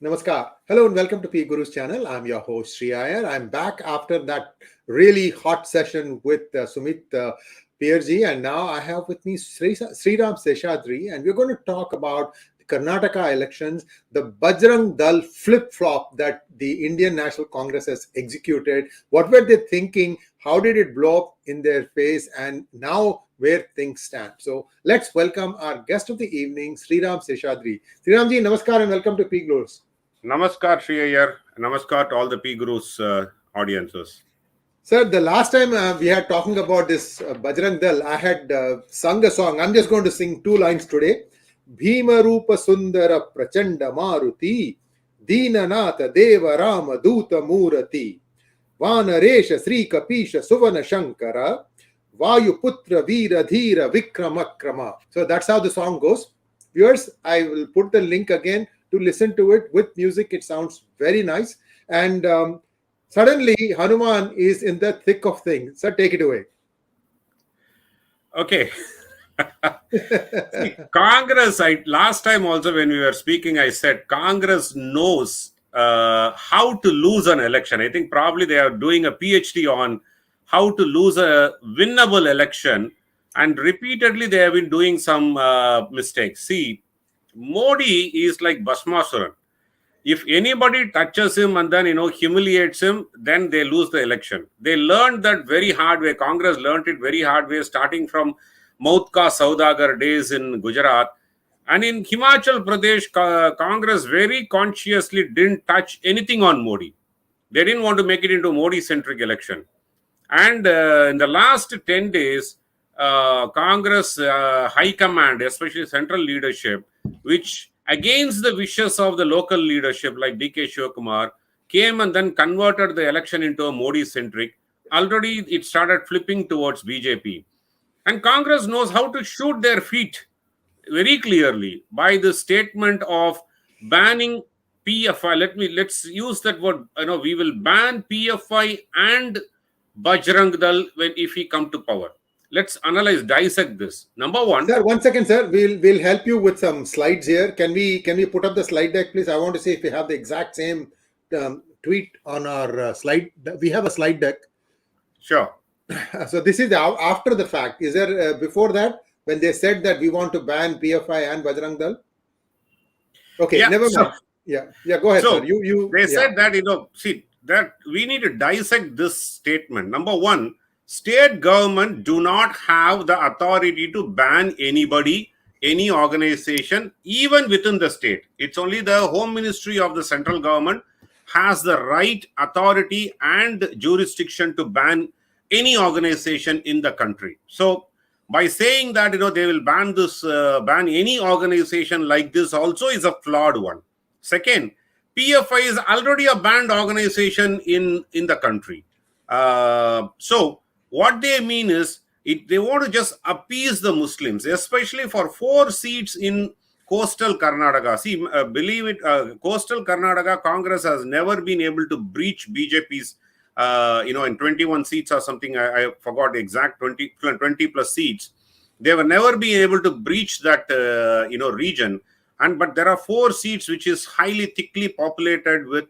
Namaskar. Hello and welcome to PGurus channel. I'm your host Sri Iyer. I'm back after that really hot session with Sumit Pierji, and now I have with me Sriram Seshadri, and we're going to talk about the Karnataka elections, the Bajrang Dal flip-flop that the Indian National Congress has executed. What were they thinking? How did it blow up in their face? And now where things stand. So let's welcome our guest of the evening, Sriram Seshadri. Sriramji, namaskar and welcome to PGurus. Namaskar, Sri Iyer. Namaskar to all the PGurus audiences. Sir, the last time we had talking about this Bajrang Dal, I had sung a song. I'm just going to sing two lines today. Bhima Rupa Sundara Prachanda Maruti Deenanatha Deva Rama Duta Murati Vanaresha Sri Kapisha Suvana Shankara Vayu Putra Veera Dheera Vikramakrama. So that's how the song goes. Viewers, I will put the link again to listen to it with music. It sounds very nice. And suddenly, Hanuman is in the thick of things. Sir, take it away. Okay. See, Congress, last time also when we were speaking, I said Congress knows how to lose an election. I think probably they are doing a PhD on how to lose a winnable election. And repeatedly, they have been doing some mistakes. See, Modi is like Bhasmasuran. If anybody touches him and then, humiliates him, then they lose the election. They learned that very hard way. Congress learned it very hard way, starting from Mautka Saudagar days in Gujarat. And in Himachal Pradesh, Congress very consciously didn't touch anything on Modi. They didn't want to make it into a Modi-centric election. And in the last 10 days, Congress high command, especially central leadership, which against the wishes of the local leadership like D.K. Shivakumar, came and then converted the election into a Modi-centric. Already it started flipping towards BJP. And Congress knows how to shoot their feet very clearly by the statement of banning PFI. Let's use that word. We will ban PFI and Bajrang Dal if we come to power. Let's dissect this. Number one. Sir, 1 second, sir. We'll help you with some slides here. Can we put up the slide deck, please? I want to see if we have the exact same tweet on our slide. We have a slide deck. Sure. So this is after the fact. Is there before that when they said that we want to ban PFI and Bajrang Dal? Okay, yeah, never mind. Yeah. Go ahead, sir. They said that that we need to dissect this statement. Number one. State government do not have the authority to ban anybody, any organization, even within the state. It's only the Home Ministry of the central government has the right, authority, and jurisdiction to ban any organization in the country. So, by saying that they will ban any organization like this also is a flawed one. Second, PFI is already a banned organization in the country. So what they mean is they want to just appease the Muslims, especially for 4 seats in coastal Karnataka. See, believe it, coastal Karnataka Congress has never been able to breach BJP's, in 21 seats or something. I forgot the exact 20 plus seats. They were never been able to breach that, region. But there are 4 seats which is highly thickly populated with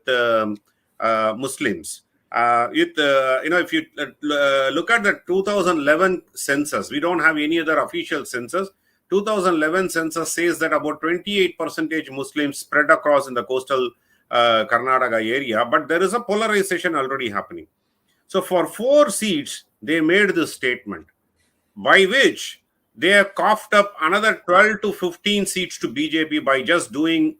Muslims. If you look at the 2011 census, we don't have any other official census. 2011 census says that about 28% Muslims spread across in the coastal Karnataka area, but there is a polarization already happening. So for 4 seats, they made this statement by which they have coughed up another 12 to 15 seats to BJP by just doing,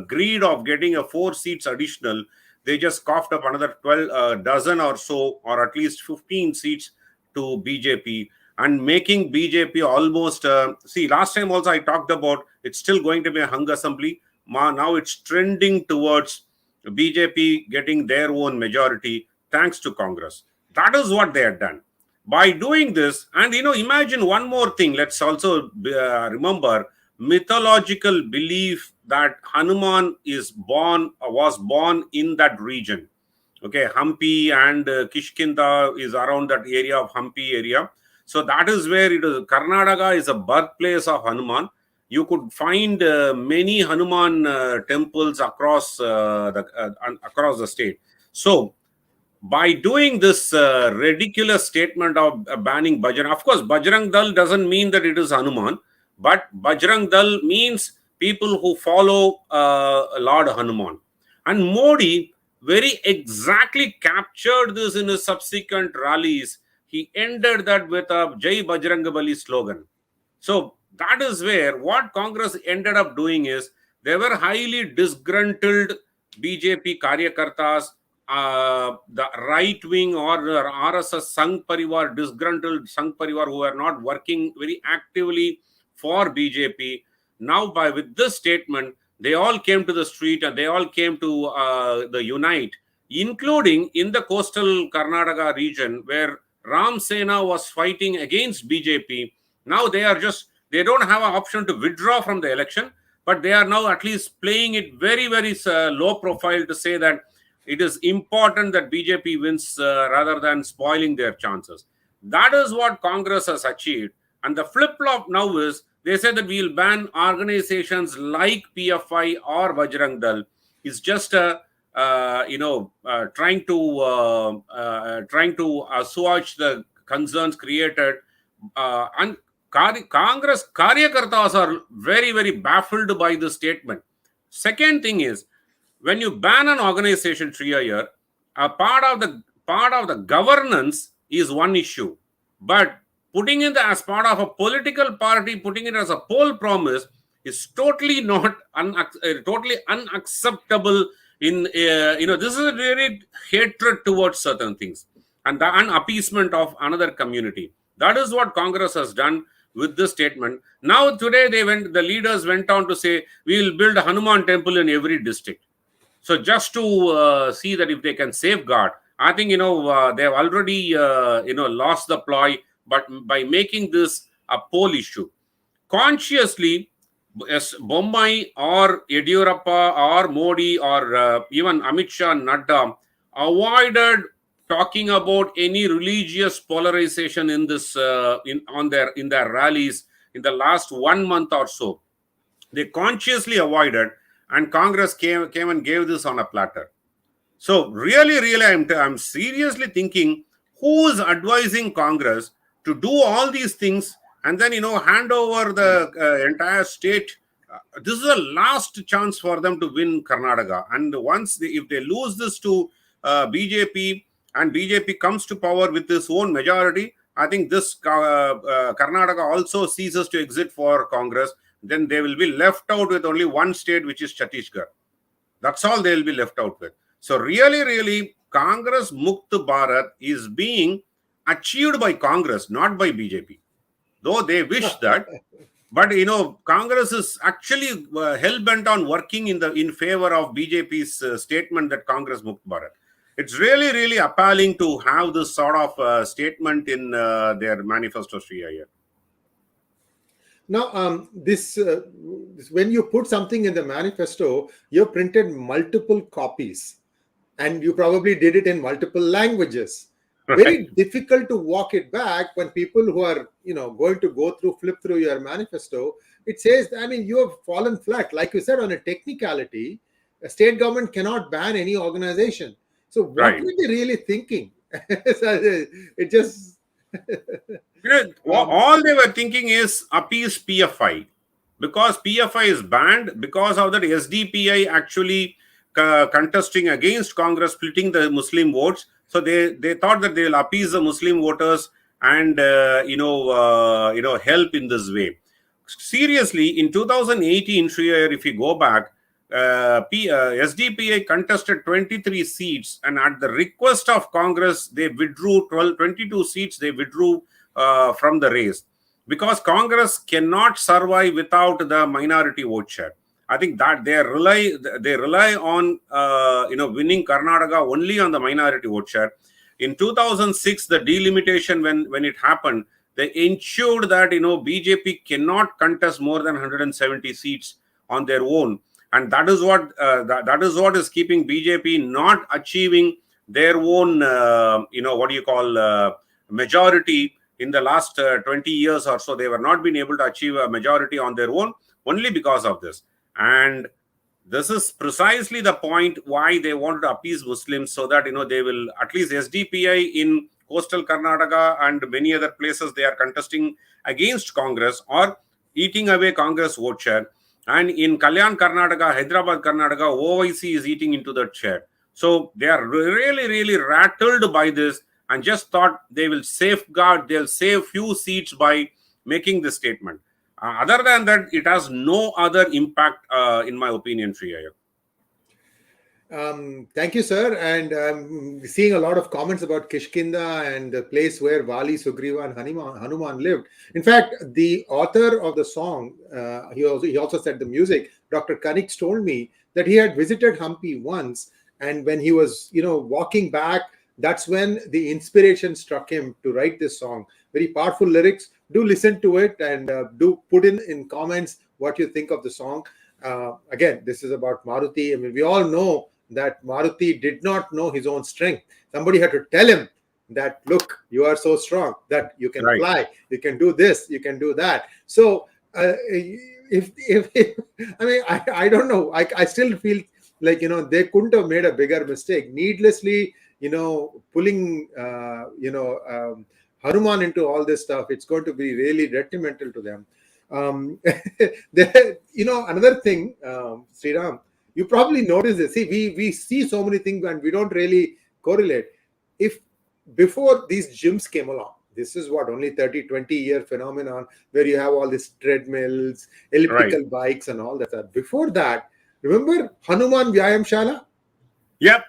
greed of getting a 4 seats additional. They just coughed up another 12 dozen or so, or at least 15 seats to BJP and making BJP almost, last time also I talked about it's still going to be a hung assembly. Now it's trending towards BJP getting their own majority thanks to Congress. That is what they had done. By doing this, and imagine one more thing, let's also remember mythological belief that Hanuman was born in that region. Okay, Hampi and Kishkinda is around that area of Hampi area. So that is where it is. Karnataka is a birthplace of Hanuman. you could find many Hanuman temples across across the state. So by doing this ridiculous statement of banning Bajrang, of course, Bajrang Dal doesn't mean that it is Hanuman, but Bajrang Dal means people who follow Lord Hanuman. And Modi very exactly captured this in his subsequent rallies. He ended that with a Jai Bajrang Bali slogan. So that is where what Congress ended up doing is they were highly disgruntled BJP Karyakartas, the right wing or the RSS Sangh Parivar, disgruntled Sangh Parivar who are not working very actively for BJP. Now, with this statement, they all came to the street and they all came to the unite, including in the coastal Karnataka region where Ram Sena was fighting against BJP. Now they don't have an option to withdraw from the election, but they are now at least playing it very, very low profile to say that it is important that BJP wins rather than spoiling their chances. That is what Congress has achieved. And the flip-flop now is they say that we will ban organizations like PFI or Bajrang Dal. It's just trying to assuage the concerns created. And Congress Karyakartas are very, very baffled by this statement. Second thing is, when you ban an organization, Sriya, a part of the governance is one issue, but putting it as part of a political party, putting it as a poll promise is totally totally unacceptable. This is a really hatred towards certain things and the appeasement of another community. That is what Congress has done with this statement. Now today the leaders went on to say we will build a Hanuman temple in every district. So just to see that if they can safeguard, I think, they have already, lost the ploy, but by making this a poll issue. Consciously, yes, Bommai or Yediyurappa or Modi or even Amit Shah Nadda avoided talking about any religious polarization in this in their rallies in the last 1 month or so. They consciously avoided, and Congress came and gave this on a platter. So really, I'm seriously thinking who is advising Congress to do all these things and then hand over the entire state. This is the last chance for them to win Karnataka, and if they lose this to BJP and BJP comes to power with its own majority, I think this Karnataka also ceases to exist for Congress. Then they will be left out with only one state, which is Chhattisgarh. That's all they will be left out with. So really, Congress Mukt Bharat is being achieved by Congress, not by BJP. Though they wish that, but Congress is actually hell-bent on working in favor of BJP's statement that Congress Mukt Bharat. It's really appalling to have this sort of statement in their manifesto, Sriya. Now, this when you put something in the manifesto, you printed multiple copies, and you probably did it in multiple languages. Right. Very difficult to walk it back when people who are going to flip through your manifesto. It says, you have fallen flat, like you said, on a technicality. A state government cannot ban any organization. So what were they really thinking? It just all they were thinking is appease PFI, because PFI is banned because of that SDPI actually contesting against Congress, splitting the Muslim votes. So they thought that they will appease the Muslim voters and help in this way. Seriously, in 2018, if you go back, SDPI contested 23 seats, and at the request of Congress, they withdrew 22 seats. They withdrew from the race because Congress cannot survive without the minority vote share. I think that they rely on winning Karnataka only on the minority vote share. In 2006, the delimitation when it happened, they ensured that BJP cannot contest more than 170 seats on their own, and that is what is keeping BJP not achieving their own majority in the last 20 years or so, they were not been able to achieve a majority on their own only because of this. And this is precisely the point why they wanted to appease Muslims, so that they will, at least SDPI in coastal Karnataka and many other places, they are contesting against Congress or eating away Congress vote share. And in Kalyan Karnataka, Hyderabad Karnataka, OIC is eating into that share. So they are really, really rattled by this and just thought they will safeguard, they'll save few seats by making this statement. Other than that, it has no other impact, in my opinion, Sriram. Thank you, sir. And I'm seeing a lot of comments about Kishkinda and the place where Vali, Sugriva, and Hanuman lived. In fact, the author of the song, he also said the music, Dr. Kanix, told me that he had visited Hampi once, and when he was, walking back, that's when the inspiration struck him to write this song. Very powerful lyrics. Do listen to it and do put in comments what you think of the song. Again, this is about Maruti. I mean, we all know that Maruti did not know his own strength. Somebody had to tell him that, look, you are so strong that you can fly, you can do this, you can do that. So if I mean, I don't know. I still feel like, they couldn't have made a bigger mistake. Needlessly, pulling, Hanuman into all this stuff, it's going to be really detrimental to them. Another thing, Sriram, you probably notice this. See, we see so many things and we don't really correlate. If before these gyms came along, this is what, only 30-20-year phenomenon where you have all these treadmills, elliptical bikes and all that. Before that, remember Hanuman Vyayam Shala? Yep.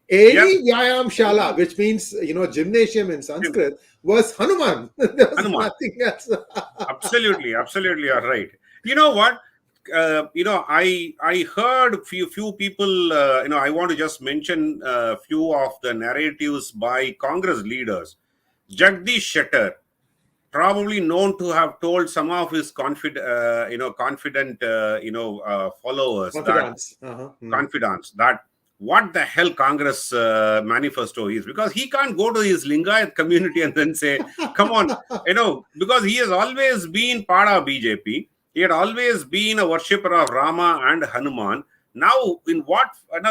Any Vyayam Shala, which means, gymnasium in Sanskrit, was Hanuman. There was nothing else. Absolutely, you're right. You know what? I heard few people. I want to just mention a few of the narratives by Congress leaders. Jagadish Shetter, probably known to have told some of his confident followers, confidants, that what the hell Congress manifesto is, because he can't go to his Lingayat community and then say, come on, because he has always been part of BJP. He had always been a worshipper of Rama and Hanuman. Now,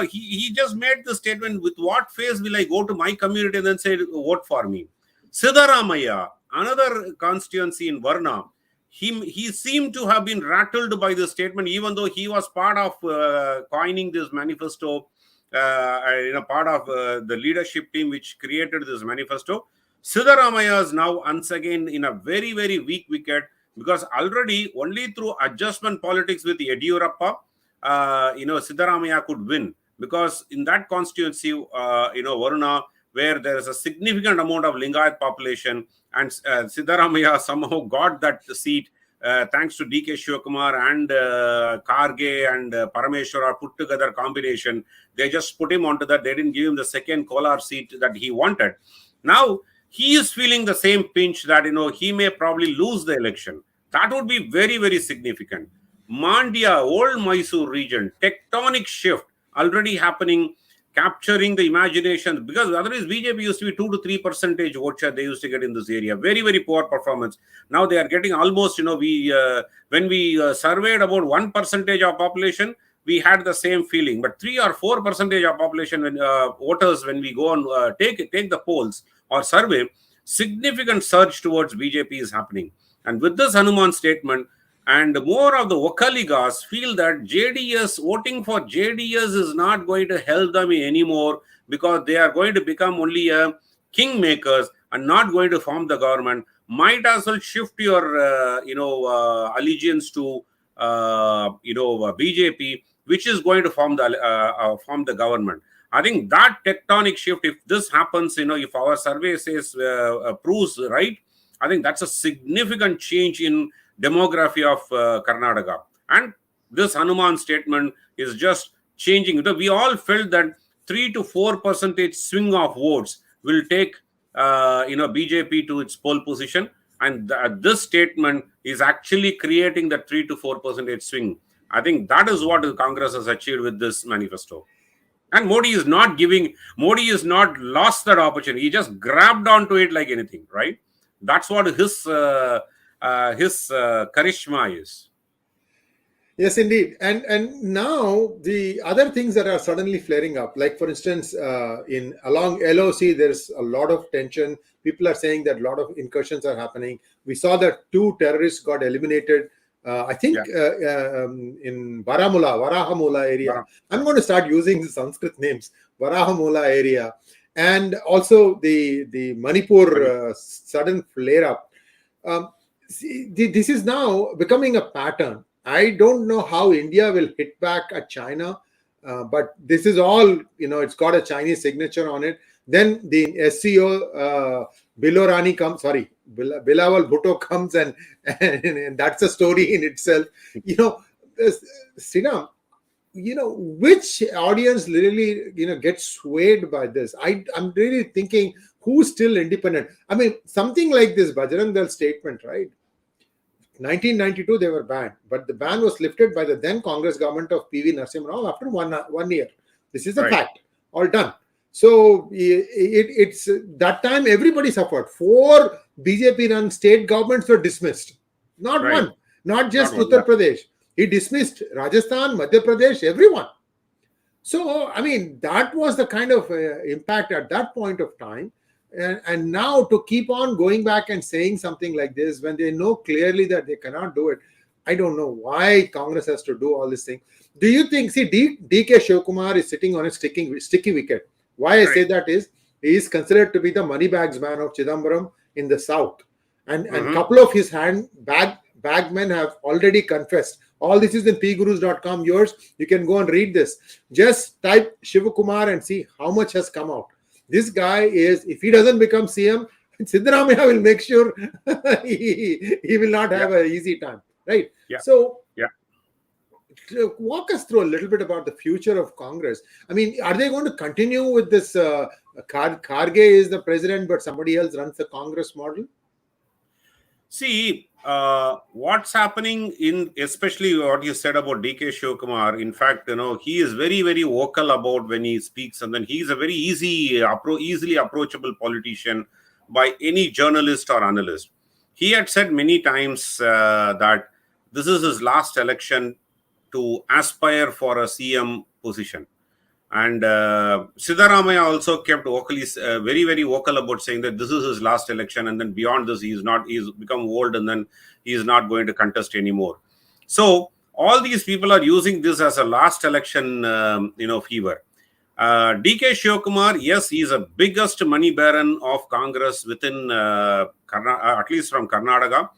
he just made the statement, with what face will I go to my community and then say, vote for me? Siddaramaiah, another constituency in Varna, he seemed to have been rattled by this statement, even though he was part of coining this manifesto, part of the leadership team which created this manifesto. Siddaramaiah is now once again in a very, very weak wicket, because already only through adjustment politics with Yediyurappa, Siddaramaiah could win, because in that constituency, Varuna, where there is a significant amount of Lingayat population, and Siddaramaiah somehow got that seat thanks to D.K. Shivakumar and Karge and Parameshwara put together combination. They just put him onto that. They didn't give him the second Kolar seat that he wanted. Now he is feeling the same pinch that he may probably lose the election. That would be very, very significant. Mandya, old Mysore region, tectonic shift already happening, capturing the imagination, because otherwise BJP used to be 2 to 3% vote share they used to get in this area. Very, very poor performance. Now they are getting almost, when we surveyed about 1% of population, we had the same feeling. But 3 or 4% of population, when voters, when we go and take the polls or survey, significant surge towards BJP is happening. And with this Hanuman statement, and more of the Wakaligas feel that voting for JDS is not going to help them anymore, because they are going to become only kingmakers and not going to form the government. Might as well shift your, allegiance to, BJP, which is going to form the government. I think that tectonic shift, if this happens, if our survey says proves right, I think that's a significant change in demography of Karnataka. And this Hanuman statement is just changing. We all felt that 3 to 4% swing of votes will take BJP to its pole position, and this statement is actually creating the 3 to 4% swing. I think that is what Congress has achieved with this manifesto. And Modi is not lost that opportunity. He just grabbed onto it like anything, right? That's what his charisma is. Yes, indeed. And now the other things that are suddenly flaring up, like for instance, in along LOC, there's a lot of tension. People are saying that a lot of incursions are happening. We saw that 2 terrorists got eliminated. I think in Varahamula area. I'm going to start using the Sanskrit names. Varahamula area, and also the Manipur sudden flare up. This is now becoming a pattern. I don't know how India will hit back at China, but this is all, it's got a Chinese signature on it. Then the SCO, Bilawal Bhutto comes and that's a story in itself. Sriram, which audience really, gets swayed by this? I'm really thinking who's still independent. I mean, something like this Bajrang Dal statement, right? 1992 they were banned, but the ban was lifted by the then Congress government of PV Narasimha Rao after one year. This is a fact. All done. So it's that time everybody suffered. 4 BJP-run state governments were dismissed. Not one, not just Uttar Pradesh. He dismissed Rajasthan, Madhya Pradesh, everyone. So I mean that was the kind of impact at that point of time. And now to keep on going back and saying something like this when they know clearly that they cannot do it, I don't know why Congress has to do all this thing. Do you think, D.K. Shivakumar is sitting on a sticky wicket. Why I say that is, he is considered to be the money bags man of Chidambaram in the south. And a couple of his bagmen have already confessed. All this is in PGurus.com, yours. You can go and read this. Just type Shivakumar and see how much has come out. This guy is, if he doesn't become CM, Siddaramaiah will make sure he will not have an easy time, right? So, walk us through a little bit about the future of Congress. I mean, are they going to continue with this Kharge is the president, but somebody else runs the Congress model? See, what's happening especially what you said about D.K. Shivakumar, in fact, he is very, very vocal about when he speaks, and then he's a very easily approachable politician by any journalist or analyst. He had said many times that this is his last election to aspire for a CM position. And Siddaramaiah also kept very, very vocal about saying that this is his last election, and then beyond this, he's become old, and then he is not going to contest anymore. So all these people are using this as a last election, fever. D.K. Shivakumar, yes, he is the biggest money baron of Congress within, at least from Karnataka.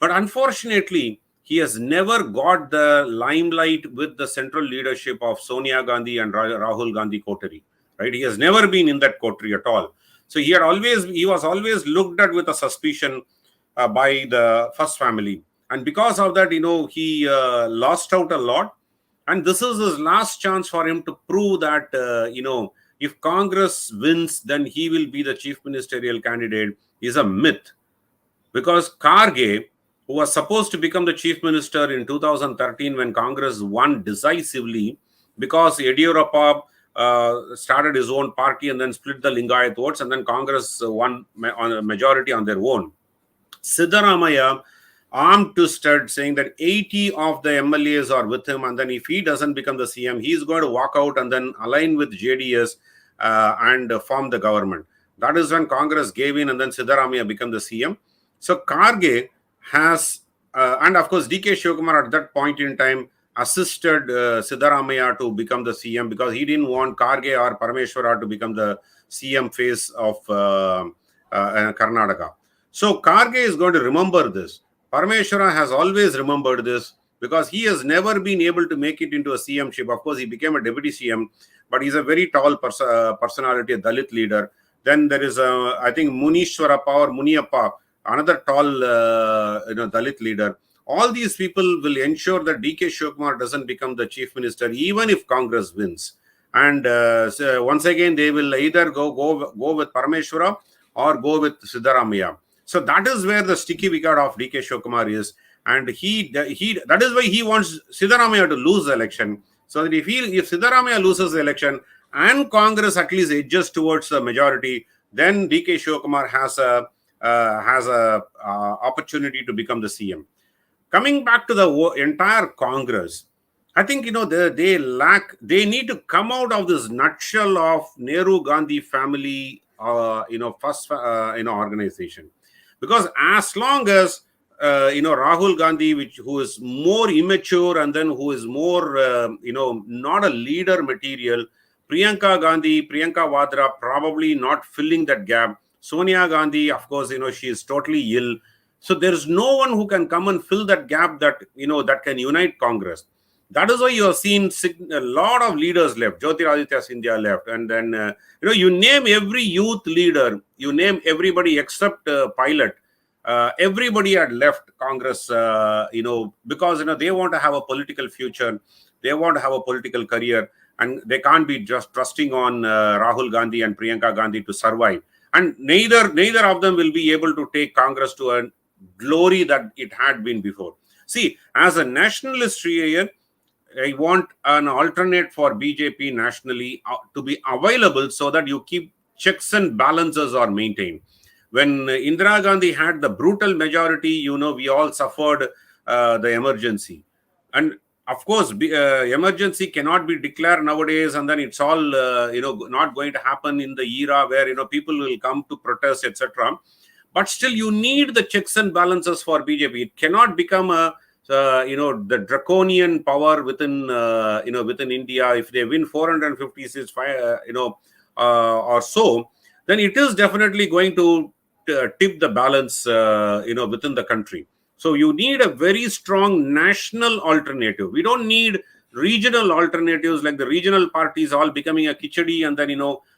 But unfortunately, he has never got the limelight with the central leadership of Sonia Gandhi and Rahul Gandhi coterie, right? He has never been in that coterie at all. So he was always looked at with a suspicion by the first family. And because of that, he lost out a lot. And this is his last chance for him to prove that, if Congress wins, then he will be the chief ministerial candidate, is a myth. Because Kharge, who was supposed to become the chief minister in 2013 when Congress won decisively, because Yediyurappa started his own party and then split the Lingayat votes, and then Congress won on a majority on their own. Siddaramaiah arm twisted, saying that 80 of the MLAs are with him, and then if he doesn't become the CM, he's going to walk out and then align with JDS and form the government. That is when Congress gave in, and then Siddaramaiah became the CM. So Kharge has, and of course, D.K. Shivakumar at that point in time assisted Siddaramaiah to become the CM because he didn't want Kharge or Parameswara to become the CM face of Karnataka. So Kharge is going to remember this. Parameswara has always remembered this because he has never been able to make it into a CM-ship. Of course, he became a deputy CM, but he's a very tall personality, a Dalit leader. Then there is, I think, Munishwarappa or Muniyappa, another tall Dalit leader. All these people will ensure that D.K. Shivakumar doesn't become the chief minister, even if Congress wins. And so once again, they will either go with Parameswara or go with Siddaramaiah. So that is where the sticky wicket of D.K. Shivakumar is. And that is why he wants Siddaramaiah to lose the election. So that if Siddaramaiah loses the election and Congress at least edges towards the majority, then D.K. Shivakumar has a has a opportunity to become the CM. Coming back to the entire Congress, I think, they need to come out of this nutshell of Nehru Gandhi family, first, organization. Because as long as, Rahul Gandhi, who is more immature and then who is more, not a leader material, Priyanka Vadra probably not filling that gap. Sonia Gandhi, of course, she is totally ill. So there is no one who can come and fill that gap that, that can unite Congress. That is why you have seen a lot of leaders left. Jyotiraditya Scindia left. And then, you name every youth leader, you name everybody except Pilot. Everybody had left Congress, because, they want to have a political future. They want to have a political career. And they can't be just trusting on Rahul Gandhi and Priyanka Gandhi to survive. And neither of them will be able to take Congress to a glory that it had been before. See, as a nationalist here, I want an alternate for BJP nationally to be available so that you keep checks and balances are maintained. When Indira Gandhi had the brutal majority, we all suffered the emergency. And of course, emergency cannot be declared nowadays, and then it's all, not going to happen in the era where, people will come to protest, etc. But still, you need the checks and balances for BJP. It cannot become the draconian power within, within India. If they win 450 seats, or so, then it is definitely going to tip the balance, within the country. So you need a very strong national alternative. We don't need regional alternatives like the regional parties all becoming a khichdi and then,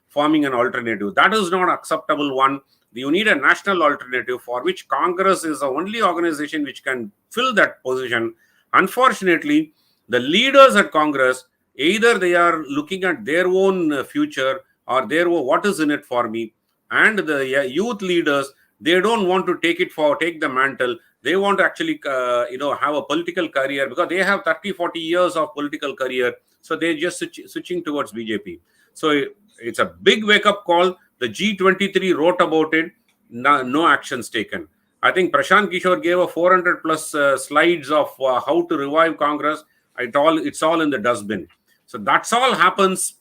forming an alternative. That is not acceptable one. You need a national alternative for which Congress is the only organization which can fill that position. Unfortunately, the leaders at Congress, either they are looking at their own future or their own, what is in it for me, and the youth leaders, they don't want to take the mantle. They want to actually, have a political career because they have 30, 40 years of political career. So they're just switching towards BJP. So it's a big wake-up call. The G23 wrote about it. No actions taken. I think Prashant Kishore gave a 400 plus slides of how to revive Congress. It's all in the dustbin. So that's all happens,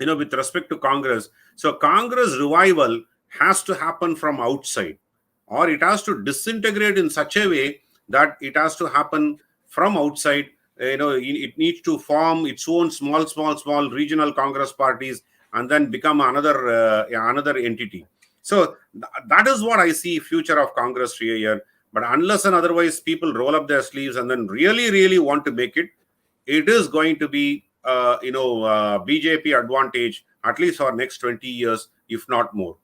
with respect to Congress. So Congress revival has to happen from outside, or it has to disintegrate in such a way that it has to happen from outside. It needs to form its own small regional Congress parties and then become another entity. So that is what I see future of Congress here. But unless and otherwise people roll up their sleeves and then really want to make it, it is going to be BJP advantage at least for next 20 years, if not more.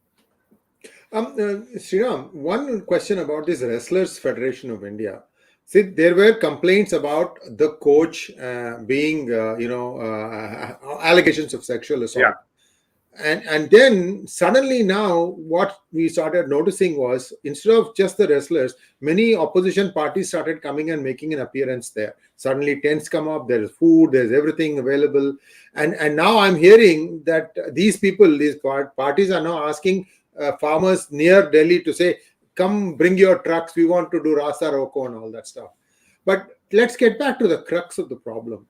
Sriram, one question about this Wrestlers Federation of India. See, there were complaints about the coach being, allegations of sexual assault. Yeah. And then suddenly now what we started noticing was, instead of just the wrestlers, many opposition parties started coming and making an appearance there. Suddenly tents come up, there's food, there's everything available. And now I'm hearing that these parties are now asking farmers near Delhi to say, come bring your trucks, we want to do Rasta Roko and all that stuff. But let's get back to the crux of the problem.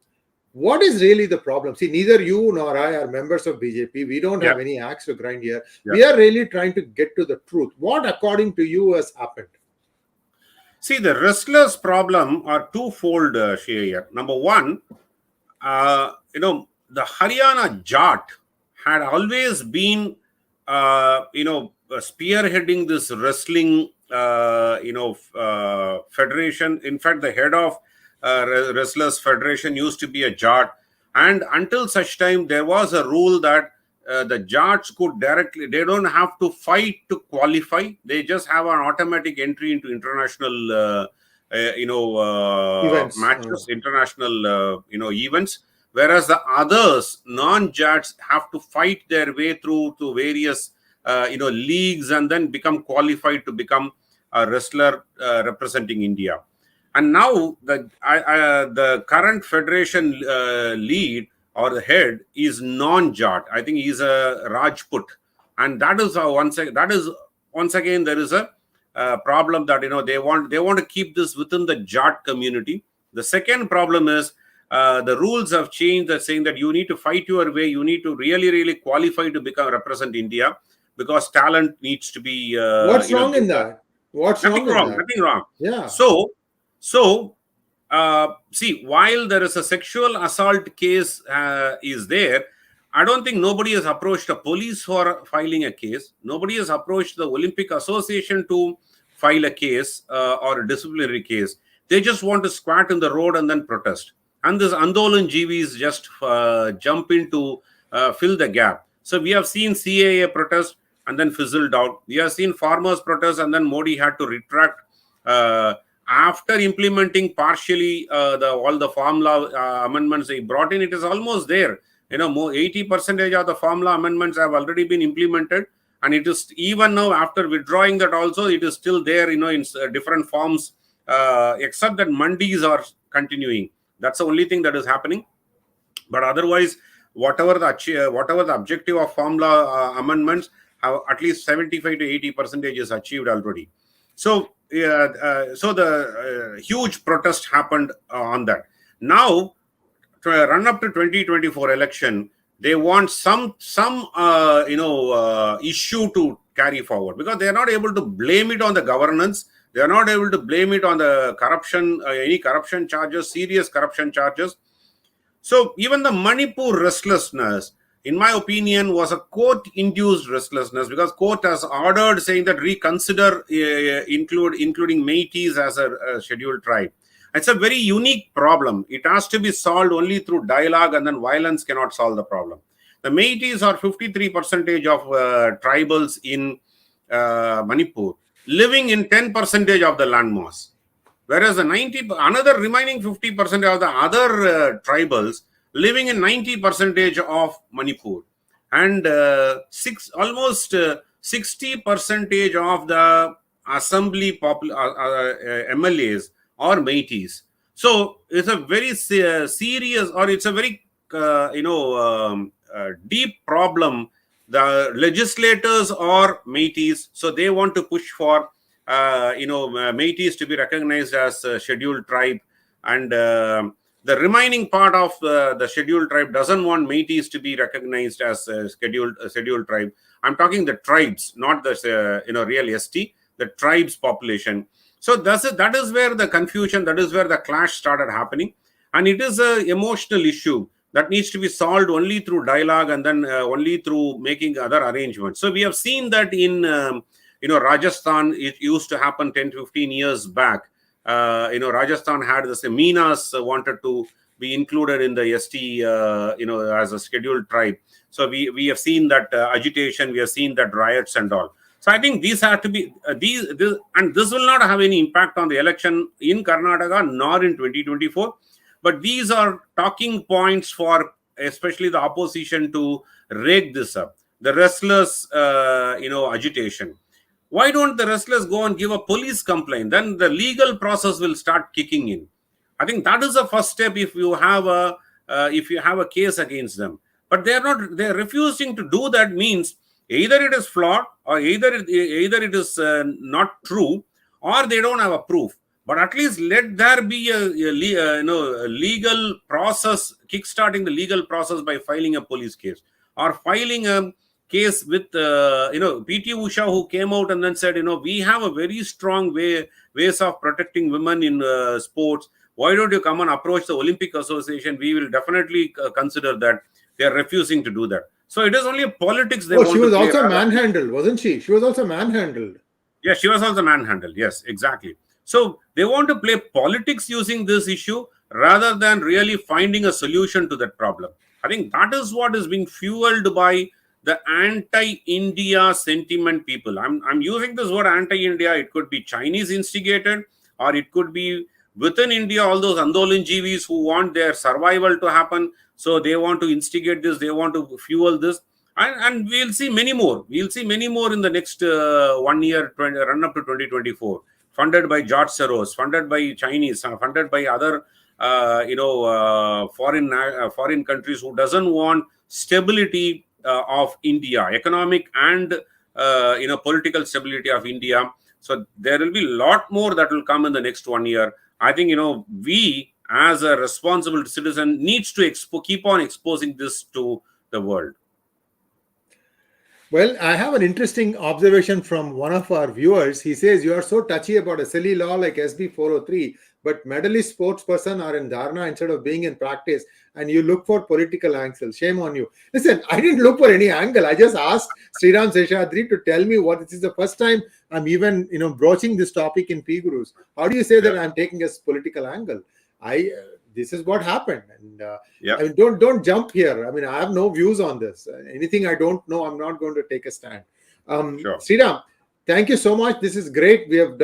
What is really the problem? See, neither you nor I are members of BJP. We don't have any axe to grind here. Yeah. We are really trying to get to the truth. What, according to you, has happened? See, the wrestlers' problem are twofold, Shreya. Number one, the Haryana Jat had always been, spearheading this wrestling, federation. In fact, the head of Wrestlers Federation used to be a Jat, and until such time there was a rule that the Jats could directly, they don't have to fight to qualify, they just have an automatic entry into international events, matches, international events, whereas the others, non-Jats, have to fight their way through to various leagues and then become qualified to become a wrestler representing India. And now the current federation lead or the head is non-Jat. I think he's a Rajput, and that is once again, there is a problem that they want to keep this within the Jat community. The second problem is the rules have changed, that saying that you need to fight your way, you need to really qualify to represent India, because talent needs to be what's wrong in that? What's nothing wrong in wrong, that? nothing wrong. Yeah. So see, while there is a sexual assault case is there, I don't think nobody has approached a police for filing a case. Nobody has approached the Olympic Association to file a case or a disciplinary case. They just want to squat in the road and then protest. And this Andolan GVs just jump in to fill the gap. So we have seen CAA protest and then fizzled out. We have seen farmers protest and then Modi had to retract after implementing partially all the farm law amendments he brought in. It is almost there. 80% of the farm law amendments have already been implemented, and it is even now, after withdrawing that also, it is still there, in different forms, except that mandis are continuing. That's the only thing that is happening. But otherwise, whatever the objective of farm law amendments, have at least 75 to 80% is achieved already. So the huge protest happened on that. Now, to run up to 2024 election, they want some issue to carry forward, because they are not able to blame it on the governance. They are not able to blame it on the corruption, any corruption charges, serious corruption charges. So even the Manipur restlessness, in my opinion, was a court-induced restlessness, because court has ordered saying that reconsider including Meiteis as a scheduled tribe. It's a very unique problem. It has to be solved only through dialogue, and then violence cannot solve the problem. The Meiteis are 53% of tribals in Manipur, living in 10% of the land mass. Whereas another remaining 50% of the other tribals living in 90% of Manipur, and almost 60% of the assembly MLAs or Meiteis. So it's a very serious, or it's a very deep problem. The legislators are Meiteis, so they want to push for Meiteis to be recognized as a scheduled tribe, and the remaining part of the scheduled tribe doesn't want Meiteis to be recognized as a scheduled tribe. I'm talking the tribes, not the real ST, the tribes population. So that is where the confusion, that is where the clash started happening, and it is an emotional issue that needs to be solved only through dialogue, and then only through making other arrangements. So we have seen that in Rajasthan. It used to happen 10-15 years back. Rajasthan had the Meenas wanted to be included in the ST, as a scheduled tribe. So we have seen that agitation, we have seen that riots and all. So I think these have to be and this will not have any impact on the election in Karnataka nor in 2024. But these are talking points for especially the opposition to rake this up. The restless, agitation. Why don't the restless go and give a police complaint? Then the legal process will start kicking in. I think that is the first step if you have a case against them. But they're refusing to do that. Means either it is flawed, or either it is not true, or they don't have a proof. But at least let there be a legal process, kickstarting the legal process by filing a police case, or filing a case with PT Usha, who came out and then said, we have a very strong ways of protecting women in sports. Why don't you come and approach the Olympic Association? We will definitely consider that. They are refusing to do that. So it is only politics they want to play. She was also manhandled, wasn't she? She was also manhandled. Yeah, she was also manhandled. Yes, exactly. So they want to play politics using this issue rather than really finding a solution to that problem. I think that is what is being fueled by the anti-India sentiment people. I'm using this word anti-India. It could be Chinese instigated, or it could be within India, all those Andolan GVs who want their survival to happen. So they want to instigate this, they want to fuel this. And we'll see many more. We'll see many more in the next 1 year, run up to 2024. Funded by George Soros, funded by Chinese, funded by other foreign countries who doesn't want stability of India, economic and political stability of India. So there will be a lot more that will come in the next 1 year. I think, we as a responsible citizen needs to keep on exposing this to the world. Well, I have an interesting observation from one of our viewers. He says, you are so touchy about a silly law like SB 403, but medalist sportsperson are in dharna instead of being in practice, and you look for political angles. Shame on you. Listen, I didn't look for any angle. I just asked Sriram Seshadri to tell me what. This is the first time I'm even, broaching this topic in PGurus. How do you say that I'm taking a political angle? This is what happened, and I mean, don't jump here. I mean, I have no views on this. Anything I don't know, I'm not going to take a stand. Sure. Sriram, thank you so much. This is great. We have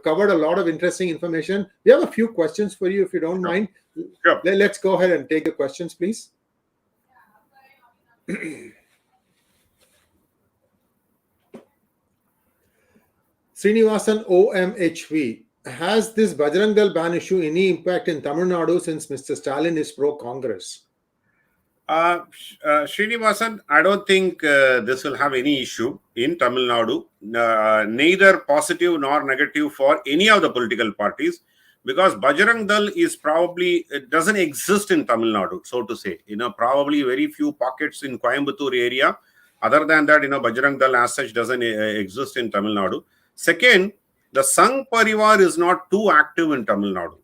covered a lot of interesting information. We have a few questions for you, if you don't mind. Sure. Let's go ahead and take the questions, please. Srinivasan OMHV. Has this Bajrang Dal ban issue any impact in Tamil Nadu since Mr. Stalin is pro-Congress? Srinivasan, I don't think this will have any issue in Tamil Nadu, neither positive nor negative for any of the political parties, because Bajrang Dal it doesn't exist in Tamil Nadu, so to say. Probably very few pockets in Coimbatore area. Other than that, Bajrang Dal as such doesn't exist in Tamil Nadu. Second, the Sangh Parivar is not too active in Tamil Nadu.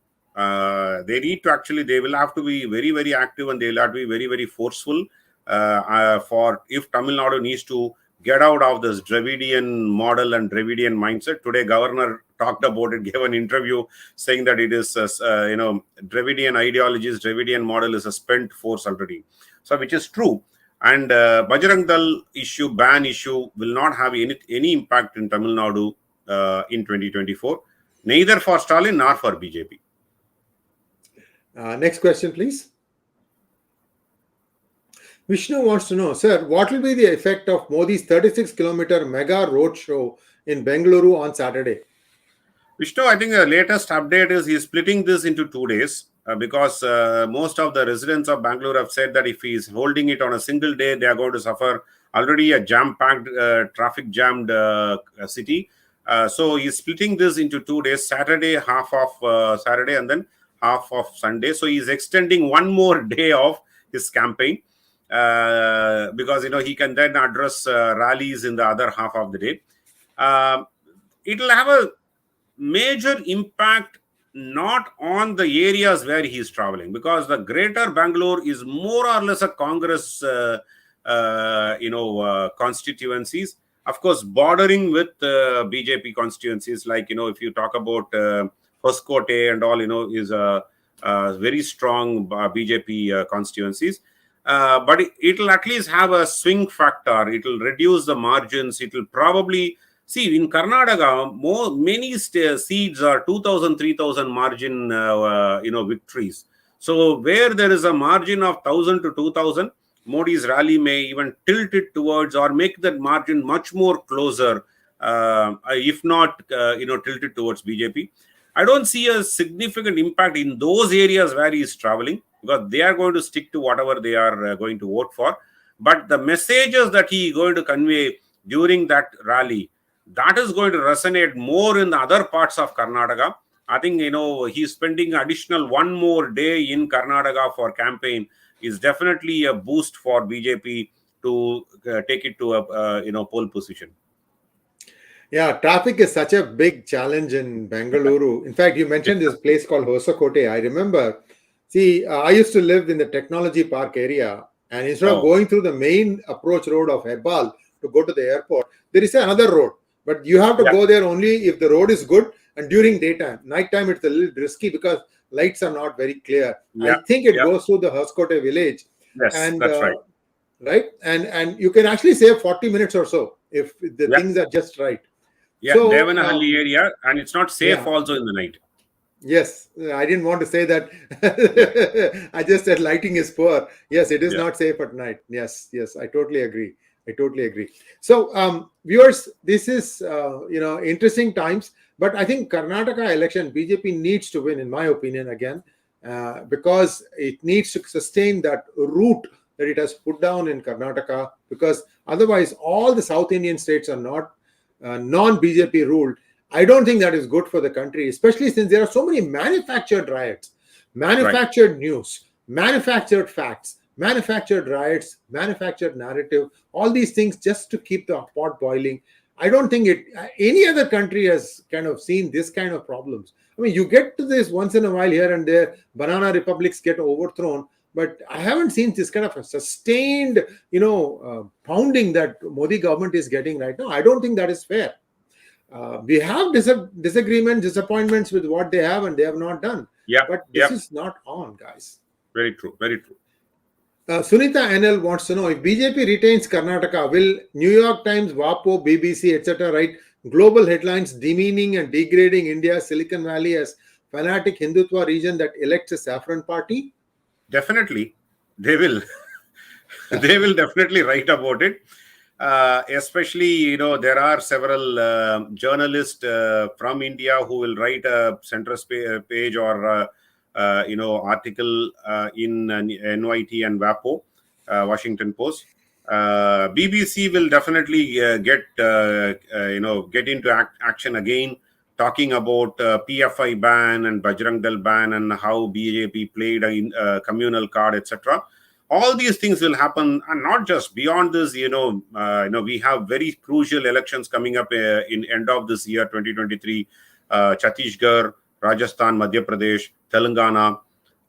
They will have to be very, very active, and they will have to be very, very forceful for if Tamil Nadu needs to get out of this Dravidian model and Dravidian mindset. Today, Governor talked about it, gave an interview saying that it is, Dravidian ideologies, Dravidian model is a spent force already. So, which is true. And Bajrang Dal ban issue will not have any impact in Tamil Nadu in 2024, neither for Stalin nor for BJP. Next question, please. Vishnu wants to know, sir, what will be the effect of Modi's 36-kilometer mega roadshow in Bengaluru on Saturday? Vishnu, I think the latest update is he's splitting this into 2 days because most of the residents of Bangalore have said that if he's holding it on a single day, they are going to suffer already a jam-packed, traffic-jammed city. So he's splitting this into 2 days, Saturday, half of Saturday, and then half of Sunday. So he's extending one more day of his campaign because, he can then address rallies in the other half of the day. It will have a major impact not on the areas where he's traveling, because the greater Bangalore is more or less a Congress, constituencies. Of course, bordering with BJP constituencies, like, if you talk about Hoskote and all, is a very strong BJP constituencies. But it will at least have a swing factor. It will reduce the margins. It will probably, see, in Karnataka, many seats are 2,000, 3,000 margin, victories. So where there is a margin of 1,000 to 2,000, Modi's rally may even tilt it towards or make that margin much more closer, if not, tilt it towards BJP. I don't see a significant impact in those areas where he is traveling, because they are going to stick to whatever they are going to vote for. But the messages that he is going to convey during that rally, that is going to resonate more in the other parts of Karnataka. I think, he's spending additional one more day in Karnataka for campaign is definitely a boost for BJP to take it to a pole position. Yeah, traffic is such a big challenge in Bengaluru. In fact, you mentioned this place called Hoskote. I remember, I used to live in the Technology Park area, and instead of going through the main approach road of Hebbal to go to the airport, there is another road. But you have to go there only if the road is good and during daytime. Nighttime, it's a little risky because lights are not very clear. I think it goes through the Hoskote village. Yes, and, that's right. Right? And you can actually save 40 minutes or so if the things are just right. Yeah, so, Devanahalli area, and it's not safe also in the night. Yes, I didn't want to say that. I just said lighting is poor. Yes, it is not safe at night. Yes, I totally agree. So, viewers, this is, interesting times. But I think Karnataka election, BJP needs to win, in my opinion, again, because it needs to sustain that root that it has put down in Karnataka, because otherwise all the South Indian states are not non-BJP ruled. I don't think that is good for the country, especially since there are so many manufactured riots, manufactured news, manufactured facts, manufactured riots, manufactured narrative, all these things just to keep the pot boiling. I don't think any other country has kind of seen this kind of problems. I mean, you get to this once in a while here and there, banana republics get overthrown, but I haven't seen this kind of a sustained, pounding that Modi government is getting right now. I don't think that is fair. We have disagreements, disappointments with what they have and they have not done. Yeah, but this is not on, guys. Very true. Very true. Sunita NL wants to know, if BJP retains Karnataka, will New York Times, WAPO, BBC, etc. write global headlines demeaning and degrading India's Silicon Valley as fanatic Hindutva region that elects a saffron party? Definitely. They will. They will definitely write about it. Especially, there are several journalists from India who will write a centrist page or article in NYT and WAPO, Washington Post. BBC will definitely get into action again, talking about PFI ban and Bajrang Dal ban and how BJP played a communal card, etc. All these things will happen, and not just beyond this. We have very crucial elections coming up in end of this year, 2023. Chhattisgarh, Rajasthan, Madhya Pradesh, Telangana,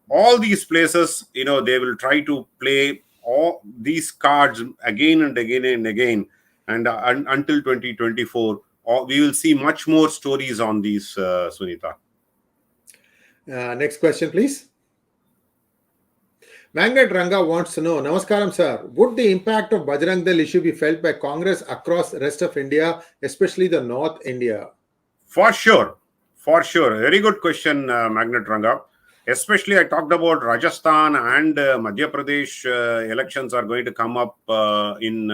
all these places, they will try to play all these cards again and again and again, and until 2024, we will see much more stories on these, Sunita. Next question, please. Mangat Ranga wants to know, Namaskaram sir, would the impact of Bajrang Dal issue be felt by Congress across the rest of India, especially the North India? For sure. Very good question, Magnet Ranga. Especially, I talked about Rajasthan and Madhya Pradesh elections are going to come up in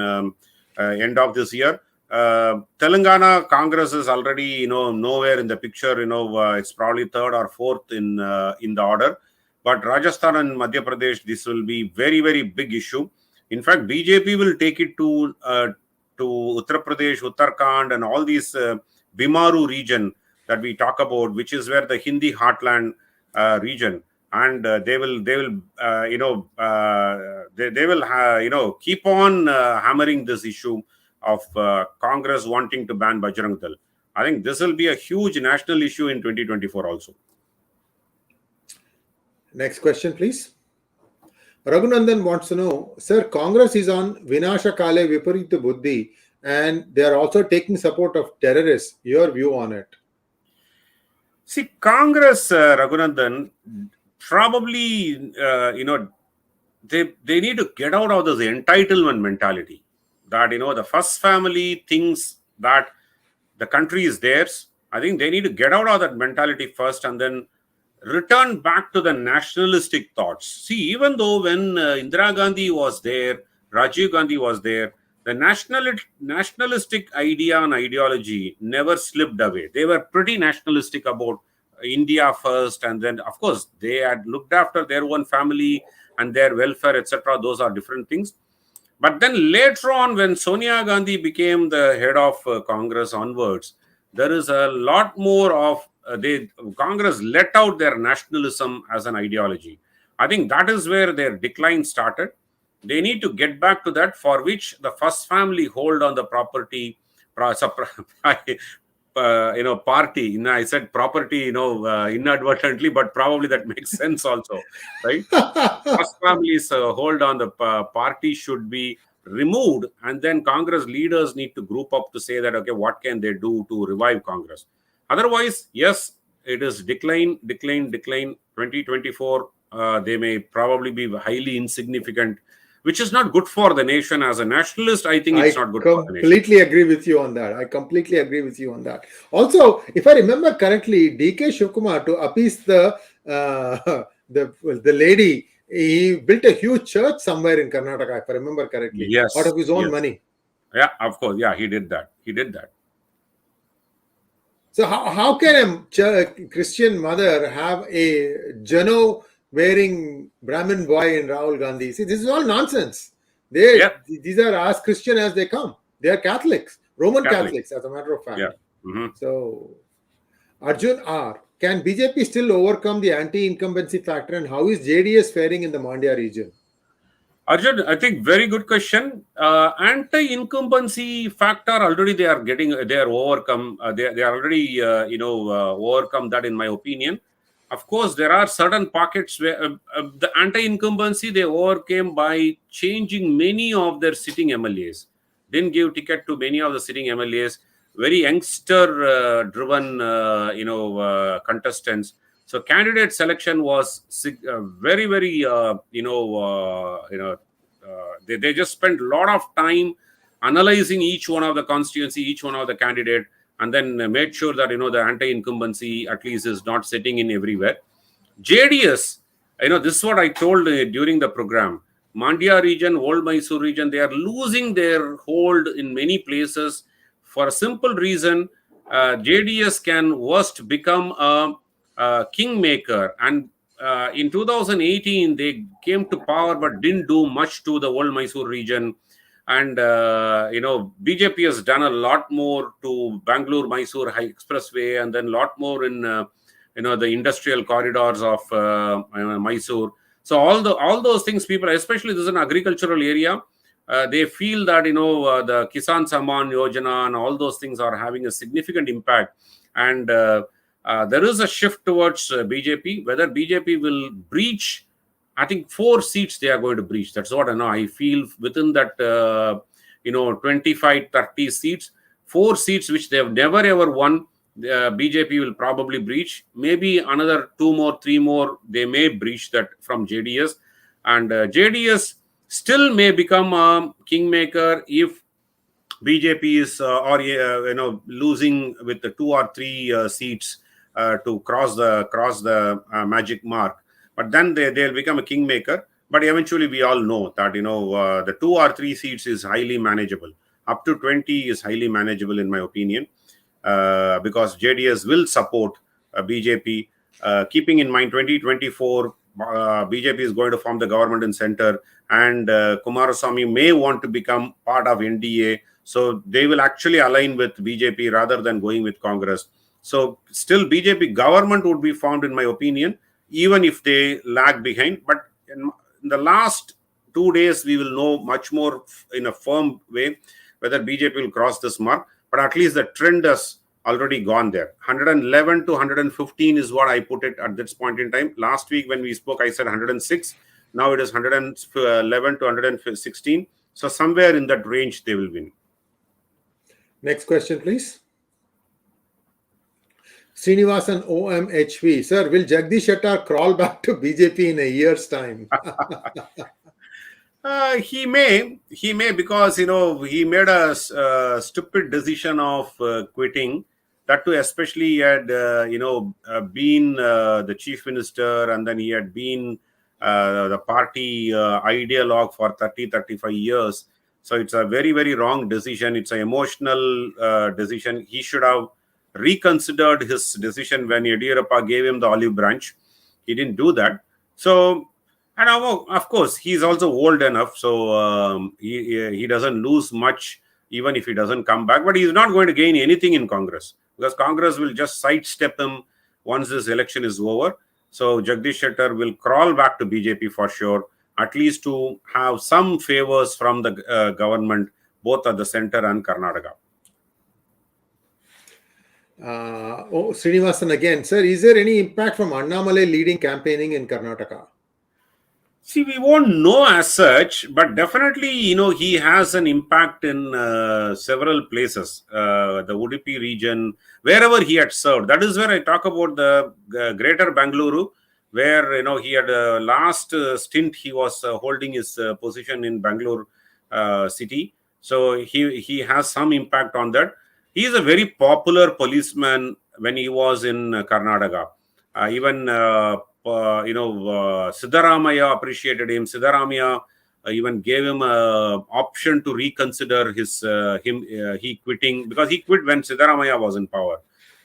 end of this year. Telangana Congress is already, nowhere in the picture. It's probably third or fourth in the order. But Rajasthan and Madhya Pradesh, this will be very, very big issue. In fact, BJP will take it to Uttar Pradesh, Uttarakhand, and all these Bimaru region that we talk about, which is where the Hindi heartland region, and they will keep on hammering this issue of Congress wanting to ban Bajrang Dal. I think this will be a huge national issue in 2024 also. Next question, please. Raghunandan wants to know, sir, Congress is on vinasha 𝙒𝙬𝙬 vipurthi, and they are also taking support of terrorists. Your view on it? See, Congress, Raghunandan, probably, they need to get out of this entitlement mentality that, the first family thinks that the country is theirs. I think they need to get out of that mentality first and then return back to the nationalistic thoughts. See, even though when Indira Gandhi was there, Rajiv Gandhi was there, the nationalistic idea and ideology never slipped away. They were pretty nationalistic about India first, and then, of course, they had looked after their own family and their welfare, etc. Those are different things. But then later on, when Sonia Gandhi became the head of Congress onwards, there is a lot more of Congress let out their nationalism as an ideology. I think that is where their decline started. They need to get back to that, for which the first family hold on the property, party. I said property, inadvertently, but probably that makes sense also, right? First family's hold on the party should be removed, and then Congress leaders need to group up to say that, okay, what can they do to revive Congress? Otherwise, yes, it is decline. 2024, they may probably be highly insignificant, which is not good for the nation. As a nationalist, I think it's not good for the nation. I completely agree with you on that. Also, if I remember correctly, D.K. Shivakumar, to appease the lady, he built a huge church somewhere in Karnataka, if I remember correctly, yes, out of his own money. Yeah, of course. Yeah, he did that. So how can a Christian mother have a Jano wearing Brahmin boy in Rahul Gandhi. See, this is all nonsense. These are as Christian as they come. They are Catholics, Roman Catholics, as a matter of fact. Yeah. Mm-hmm. So, Arjun R. Can BJP still overcome the anti-incumbency factor, and how is JDS faring in the Mandya region? Arjun, I think very good question. Anti-incumbency factor already they are overcome. They are already overcome that, in my opinion. Of course, there are certain pockets where the anti-incumbency they overcame by changing many of their sitting MLAs. Didn't give ticket to many of the sitting MLAs. Very youngster driven contestants. So candidate selection was very, very, they just spent a lot of time analyzing each one of the constituency, each one of the candidate, and then made sure that, the anti-incumbency at least is not sitting in everywhere. JDS, this is what I told during the program. Mandya region, Old Mysore region, they are losing their hold in many places for a simple reason. JDS can worst become a kingmaker, and in 2018 they came to power but didn't do much to the Old Mysore region, and BJP has done a lot more to Bangalore Mysore High Expressway, and then a lot more in the industrial corridors of Mysore. So all those things, people, especially this is an agricultural area, they feel that the Kisan Samman Yojana and all those things are having a significant impact, and there is a shift towards BJP. Whether BJP will breach, I think 4 seats they are going to breach. That's what I know. I feel within that 25-30 seats, 4 seats which they have never ever won, BJP will probably breach. Maybe another 2 more, 3 more they may breach that from JDS, and JDS still may become a kingmaker if BJP is losing with the 2 or 3 seats to cross the magic mark. But then they'll become a kingmaker. But eventually, we all know that the 2 or 3 seats is highly manageable. Up to 20 is highly manageable, in my opinion, because JDS will support BJP. Keeping in mind 2024, BJP is going to form the government in center, and Kumaraswamy may want to become part of NDA. So they will actually align with BJP rather than going with Congress. So still BJP government would be formed, in my opinion, even if they lag behind. But in the last 2 days, we will know much more in a firm way whether BJP will cross this mark. But at least the trend has already gone there. 111 to 115 is what I put it at this point in time. Last week when we spoke, I said 106. Now it is 111 to 116. So somewhere in that range, they will win. Next question, please. Srinivasan OMHV. Sir, will Jagadish Shetter crawl back to BJP in a year's time? He may, because he made a stupid decision of quitting. That too, especially he had been the chief minister, and then he had been the party ideologue for 30-35 years. So it's a very, very wrong decision. It's an emotional decision. He should have reconsidered his decision when Yediyurappa gave him the olive branch. He didn't do that. So, and of course, he's also old enough, so he doesn't lose much even if he doesn't come back. But he's not going to gain anything in Congress, because Congress will just sidestep him once this election is over. So Jagadish Shetter will crawl back to BJP for sure, at least to have some favors from the government, both at the center and Karnataka. Srinivasan again. Sir, is there any impact from Annamalai leading campaigning in Karnataka? See, we won't know as such, but definitely, he has an impact in several places. The Udupi region, wherever he had served. That is where I talk about the greater Bengaluru, where, he had last stint, he was holding his position in Bangalore city. So he has some impact on that. He is a very popular policeman when he was in Karnataka. Even Siddaramaiah appreciated him. Siddaramaiah even gave him an option to reconsider he quitting, because he quit when Siddaramaiah was in power.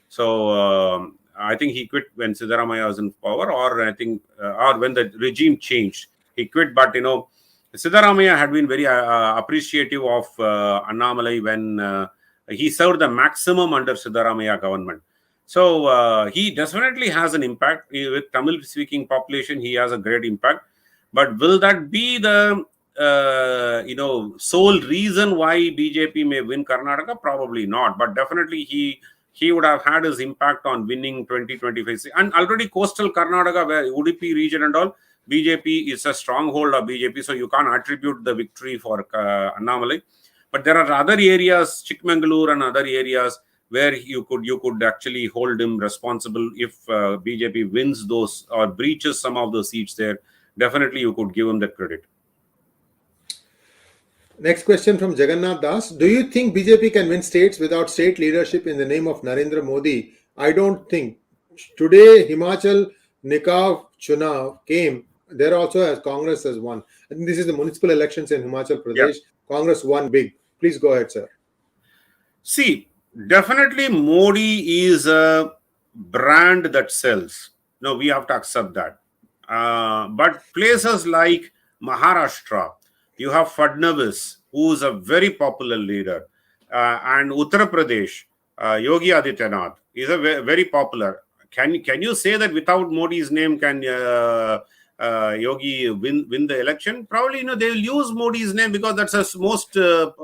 So I think he quit when Sriram Seshadri was in power, or I think, or when the regime changed, he quit. But Sriram Seshadri had been very appreciative of Annamalai when he served the maximum under Sriram Seshadri government. So he definitely has an impact with Tamil-speaking population. He has a great impact. But will that be the sole reason why BJP may win Karnataka? Probably not. But definitely he would have had his impact on winning 2025. And already coastal Karnataka, where Udupi region and all, BJP is a stronghold of BJP. So you can't attribute the victory for Annamalai. But there are other areas, Chikmagalur and other areas, where you could actually hold him responsible if BJP wins those or breaches some of those seats there. Definitely you could give him that credit. Next question from Jagannath Das. Do you think BJP can win states without state leadership in the name of Narendra Modi? I don't think. Today, Himachal Nikav Chunav came. There also as Congress has won. I think this is the municipal elections in Himachal Pradesh. Yeah. Congress won big. Please go ahead, sir. See, definitely Modi is a brand that sells. No, we have to accept that. But places like Maharashtra, you have Fadnavis, who is a very popular leader, and Uttar Pradesh, Yogi Adityanath is a very popular. Can you say that without Modi's name can Yogi win the election? Probably, they will use Modi's name because that's the most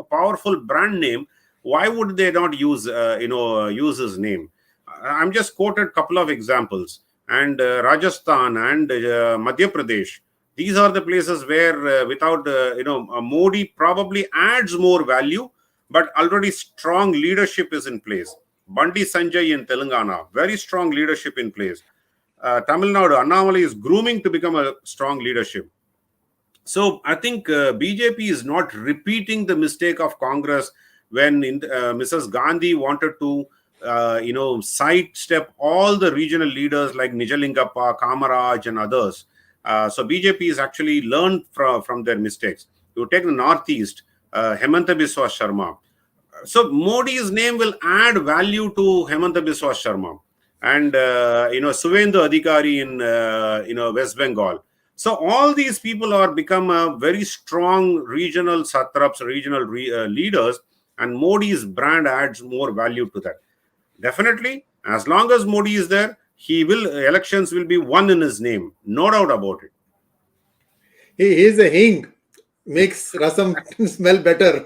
powerful brand name. Why would they not use his name? I'm just quoted a couple of examples. And Rajasthan and Madhya Pradesh, these are the places where without Modi probably adds more value, but already strong leadership is in place. Bandi Sanjay in Telangana, very strong leadership in place. Tamil Nadu, Annamalai is grooming to become a strong leadership. So I think BJP is not repeating the mistake of Congress when Mrs. Gandhi wanted to sidestep all the regional leaders like Nijalingappa, Kamaraj and others. So BJP is actually learned from their mistakes. You take the Northeast, Hemanta Biswa Sharma. So Modi's name will add value to Hemanta Biswa Sharma and Suvendu Adhikari in West Bengal. So all these people are become a very strong regional satraps, regional leaders, and Modi's brand adds more value to that. Definitely, as long as Modi is there, elections will be won in his name. No doubt about it. He is a hing. Makes rasam smell better.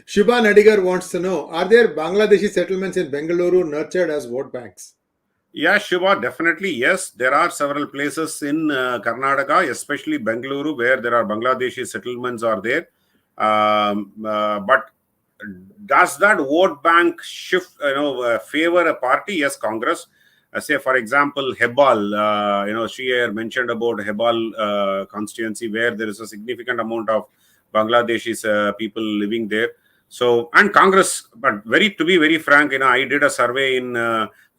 Shubha Nadigar wants to know, are there Bangladeshi settlements in Bengaluru nurtured as vote banks? Yeah, Shubha, definitely yes. There are several places in Karnataka, especially Bengaluru, where there are Bangladeshi settlements are there. But does that vote bank shift, favor a party? Yes, Congress. Say, for example, Hebal, Shriyar mentioned about Hebal constituency, where there is a significant amount of Bangladeshi people living there. So, and Congress, but to be very frank, I did a survey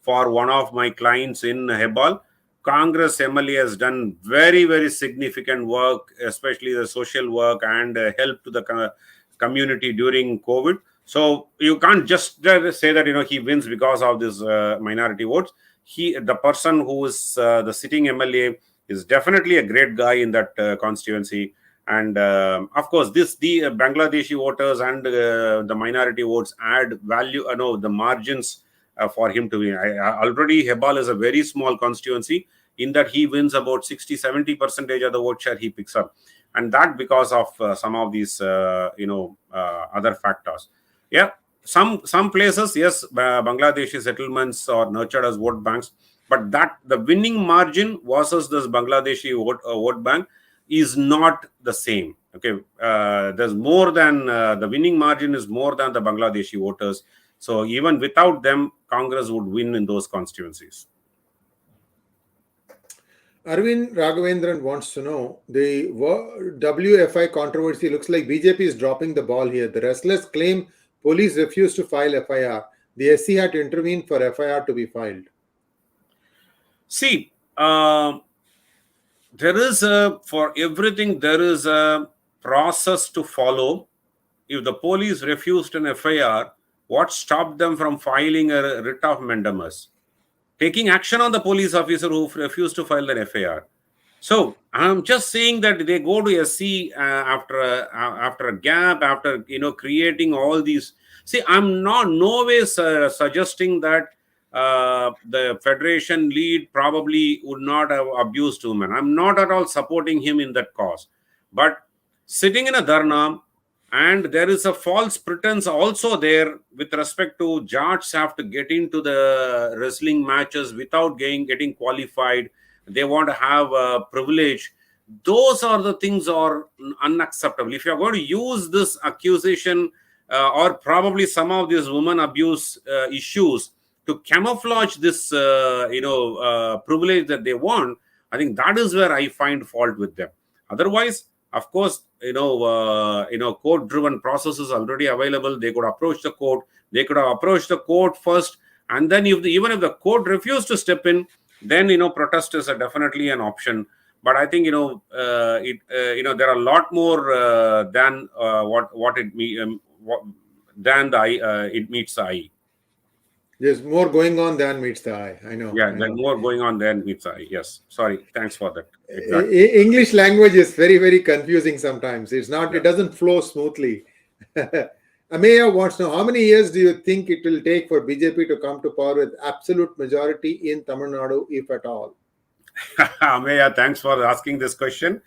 for one of my clients in Hebal. Congress MLA has done very, very significant work, especially the social work and help to the community during COVID. So you can't just say that he wins because of this minority votes. The person who is the sitting MLA is definitely a great guy in that constituency. And of course, the Bangladeshi voters and the minority votes add value. The margins for him to win. Already, Hebal is a very small constituency. In that, he wins about 60-70% of the vote share he picks up, and that because of some of these other factors. Yeah, some places, yes, Bangladeshi settlements are nurtured as vote banks, but the winning margin versus this Bangladeshi vote bank is not the same. Okay, there's more than the winning margin is more than the Bangladeshi voters. So even without them, Congress would win in those constituencies. Arvind Raghavendran wants to know, the WFI controversy looks like BJP is dropping the ball here. The restless claim police refused to file FIR. The SC had to intervene for FIR to be filed. See, for everything, there is a process to follow. If the police refused an FIR, What stopped them from filing a writ of mandamus? Taking action on the police officer who refused to file an FIR. So I'm just saying that they go to SC after a gap, after creating all these. See, I'm not no ways suggesting that the federation lead probably would not have abused women. I'm not at all supporting him in that cause. But sitting in a dharna, and there is a false pretense also there with respect to judges have to get into the wrestling matches without getting qualified. They want to have a privilege. Those are the things are unacceptable. If you're going to use this accusation or probably some of these women abuse issues to camouflage this privilege that they want, I think that is where I find fault with them. Otherwise, of course, court-driven process is already available. They could approach the court. They could have approached the court first, and then even if the court refused to step in, then protest is definitely an option. But I think there are a lot more than what it than the eye, it meets the eye. There's more going on than meets the eye. I know. Yeah, there's more going on than meets the eye. Yes. Sorry. Thanks for that. Exactly. English language is very, very confusing sometimes. It's not. Yeah. It doesn't flow smoothly. Ameya wants to know, how many years do you think it will take for BJP to come to power with absolute majority in Tamil Nadu, if at all? Ameya, thanks for asking this question.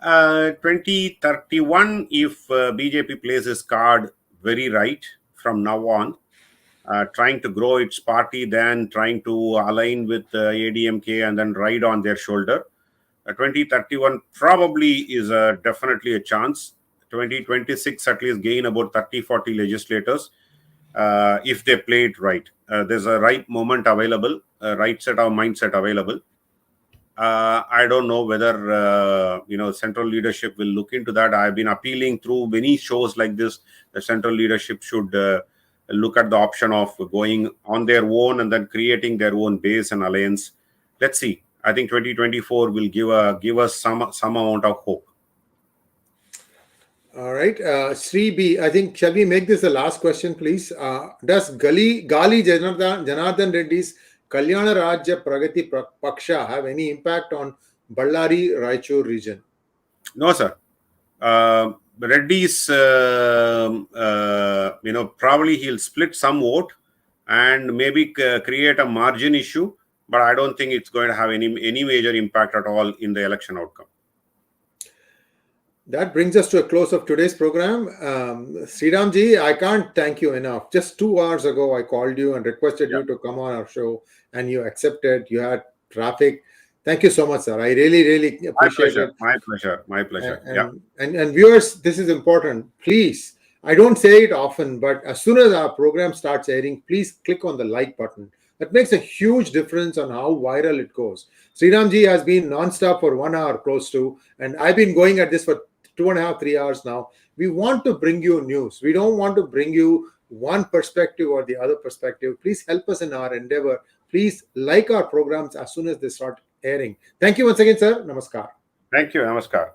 2031, if BJP plays its card very right from now on, trying to grow its party, then trying to align with ADMK and then ride on their shoulder. 2031 probably is definitely a chance. 2026 at least gain about 30-40 legislators if they play it right. There's a right moment available, a right set of mindset available. I don't know whether central leadership will look into that. I've been appealing through many shows like this. The central leadership should look at the option of going on their own and then creating their own base and alliance. Let's see. I think 2024 will give us some amount of hope. All right. Sri B, I think, shall we make this the last question, please? Does Gali Janardhan Reddy's Kalyana Rajya Pragati Paksha have any impact on Ballari Raichur region? No, sir. Reddy's, probably he'll split some vote and maybe create a margin issue, but I don't think it's going to have any major impact at all in the election outcome. That brings us to a close of today's program. Sriram ji, I can't thank you enough. Just 2 hours ago, I called you and requested you to come on our show, and you accepted. You had traffic. Thank you so much, sir. I really, really appreciate it. My pleasure. And viewers, this is important. Please, I don't say it often, but as soon as our program starts airing, please click on the like button. That makes a huge difference on how viral it goes. Sriram ji has been non-stop for 1 hour close to, and I've been going at this for 2.5, 3 hours now. We want to bring you news. We don't want to bring you one perspective or the other perspective. Please help us in our endeavor. Please like our programs as soon as they start airing. Thank you once again, sir. Namaskar. Thank you. Namaskar.